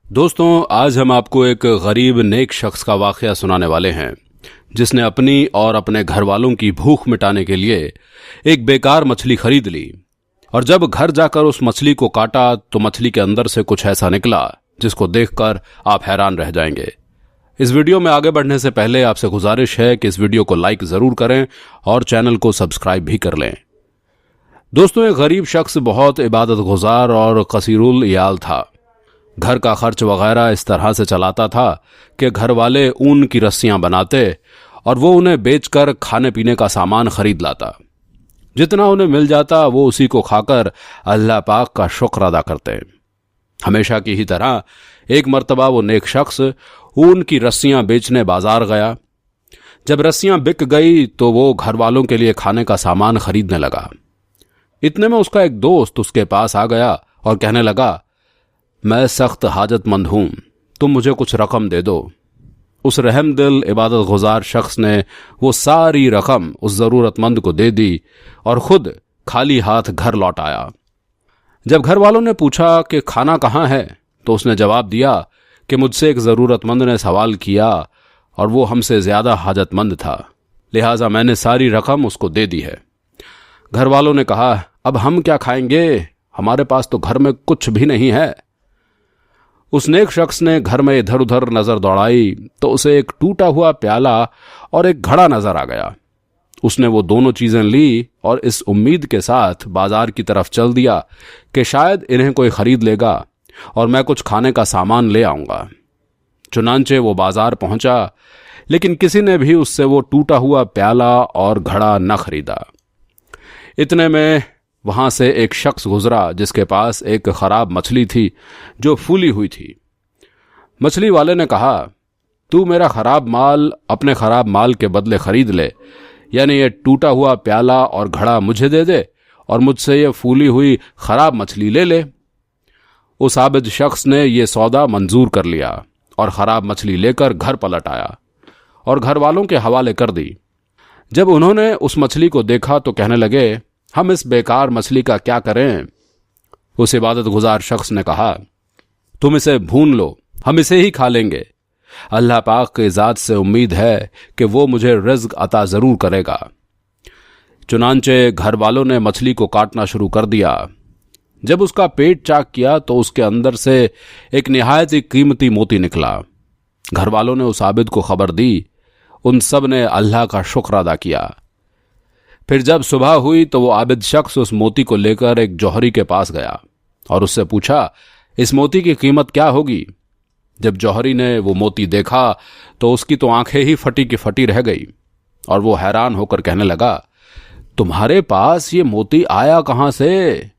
दोस्तों, आज हम आपको एक गरीब नेक शख्स का वाकया सुनाने वाले हैं जिसने अपनी और अपने घर वालों की भूख मिटाने के लिए एक बेकार मछली खरीद ली और जब घर जाकर उस मछली को काटा तो मछली के अंदर से कुछ ऐसा निकला जिसको देखकर आप हैरान रह जाएंगे। इस वीडियो में आगे बढ़ने से पहले आपसे गुजारिश है कि इस वीडियो को लाइक जरूर करें और चैनल को सब्सक्राइब भी कर लें। दोस्तों, एक गरीब शख्स बहुत इबादत गुजार और कसीरुल इयाल था। घर का खर्च वगैरह इस तरह से चलाता था कि घर वाले ऊन की रस्सियां बनाते और वो उन्हें बेचकर खाने पीने का सामान खरीद लाता। जितना उन्हें मिल जाता वो उसी को खाकर अल्लाह पाक का शुक्र अदा करते। हमेशा की ही तरह एक मर्तबा वो नेक शख्स ऊन की रस्सियां बेचने बाजार गया। जब रस्सियां बिक गई तो वो घर वालों के लिए खाने का सामान खरीदने लगा। इतने में उसका एक दोस्त उसके पास आ गया और कहने लगा, मैं सख्त हाजतमंद हूं, तुम मुझे कुछ रकम दे दो। उस रहमदिल इबादत गुजार शख्स ने वो सारी रकम उस जरूरतमंद को दे दी और खुद खाली हाथ घर लौट आया। जब घर वालों ने पूछा कि खाना कहाँ है तो उसने जवाब दिया कि मुझसे एक जरूरतमंद ने सवाल किया और वो हमसे ज्यादा हाजतमंद था, लिहाजा मैंने सारी रकम उसको दे दी है। घर वालों ने कहा, अब हम क्या खाएंगे, हमारे पास तो घर में कुछ भी नहीं है। उस नेक शख्स ने घर में इधर उधर नजर दौड़ाई तो उसे एक टूटा हुआ प्याला और एक घड़ा नजर आ गया। उसने वो दोनों चीजें ली और इस उम्मीद के साथ बाजार की तरफ चल दिया कि शायद इन्हें कोई खरीद लेगा और मैं कुछ खाने का सामान ले आऊंगा। चुनांचे वो बाजार पहुंचा, लेकिन किसी ने भी उससे वो टूटा हुआ प्याला और घड़ा न खरीदा। इतने में वहां से एक शख्स गुजरा जिसके पास एक खराब मछली थी जो फूली हुई थी। मछली वाले ने कहा, तू मेरा खराब माल अपने खराब माल के बदले खरीद ले, यानी ये टूटा हुआ प्याला और घड़ा मुझे दे दे और मुझसे ये फूली हुई खराब मछली ले ले। उस आबिद शख्स ने ये सौदा मंजूर कर लिया और खराब मछली लेकर घर पलट आया और घर वालों के हवाले कर दी। जब उन्होंने उस मछली को देखा तो कहने लगे, हम इस बेकार मछली का क्या करें। उस इबादत गुजार शख्स ने कहा, तुम इसे भून लो, हम इसे ही खा लेंगे। अल्लाह पाक की ज़ात से उम्मीद है कि वो मुझे रिज़्क अता जरूर करेगा। चुनांचे घर वालों ने मछली को काटना शुरू कर दिया। जब उसका पेट चाक किया तो उसके अंदर से एक निहायत ही कीमती मोती निकला। घर वालों ने उस आबिद को खबर दी। उन सब ने अल्लाह का शुक्र अदा किया। फिर जब सुबह हुई तो वो आबिद शख्स उस मोती को लेकर एक जौहरी के पास गया और उससे पूछा, इस मोती की कीमत क्या होगी। जब जौहरी ने वो मोती देखा तो उसकी तो आंखें ही फटी की फटी रह गई और वो हैरान होकर कहने लगा, तुम्हारे पास ये मोती आया कहां से।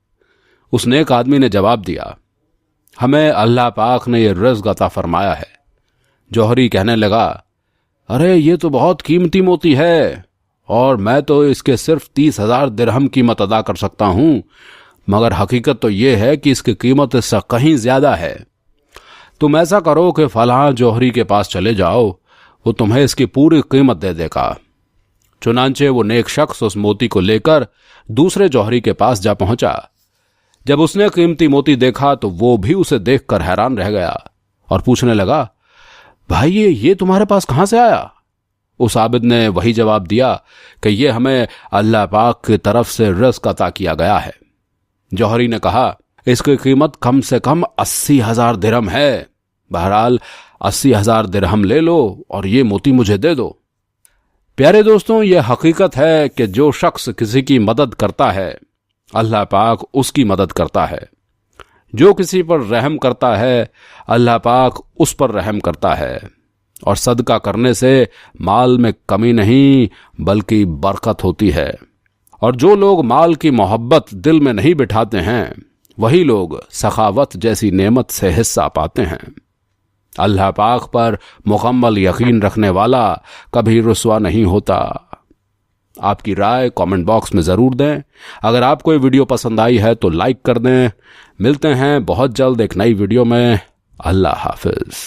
उसने एक आदमी ने जवाब दिया, हमें अल्लाह पाक ने ये रिज़्क अता फरमाया है। जौहरी कहने लगा, अरे ये तो बहुत कीमती मोती है और मैं तो इसके सिर्फ 30,000 दिरहम कीमत अदा कर सकता हूं, मगर हकीकत तो यह है कि इसकी कीमत इससे कहीं ज्यादा है। तुम ऐसा करो कि फलां जौहरी के पास चले जाओ, वो तुम्हें इसकी पूरी कीमत दे देगा। चुनांचे वो नेक शख्स उस मोती को लेकर दूसरे जौहरी के पास जा पहुंचा। जब उसने कीमती मोती देखा तो वो भी उसे देखकर हैरान रह गया और पूछने लगा, भाई ये तुम्हारे पास कहां से आया। उस आबिद ने वही जवाब दिया कि यह हमें अल्लाह पाक की तरफ से रिज़्क अता किया गया है। जौहरी ने कहा, इसकी कीमत कम से कम 80,000 दिरहम है। बहरहाल 80,000 दिरहम ले लो और ये मोती मुझे दे दो। प्यारे दोस्तों, यह हकीकत है कि जो शख्स किसी की मदद करता है अल्लाह पाक उसकी मदद करता है। जो किसी पर रहम करता है अल्लाह पाक उस पर रहम करता है और सदका करने से माल में कमी नहीं बल्कि बरकत होती है। और जो लोग माल की मोहब्बत दिल में नहीं बिठाते हैं वही लोग सखावत जैसी नेमत से हिस्सा पाते हैं। अल्लाह पाक पर मुकम्मल यकीन रखने वाला कभी रुस्वा नहीं होता। आपकी राय कमेंट बॉक्स में जरूर दें। अगर आपको ये वीडियो पसंद आई है तो लाइक कर दें। मिलते हैं बहुत जल्द एक नई वीडियो में। अल्लाह हाफिज।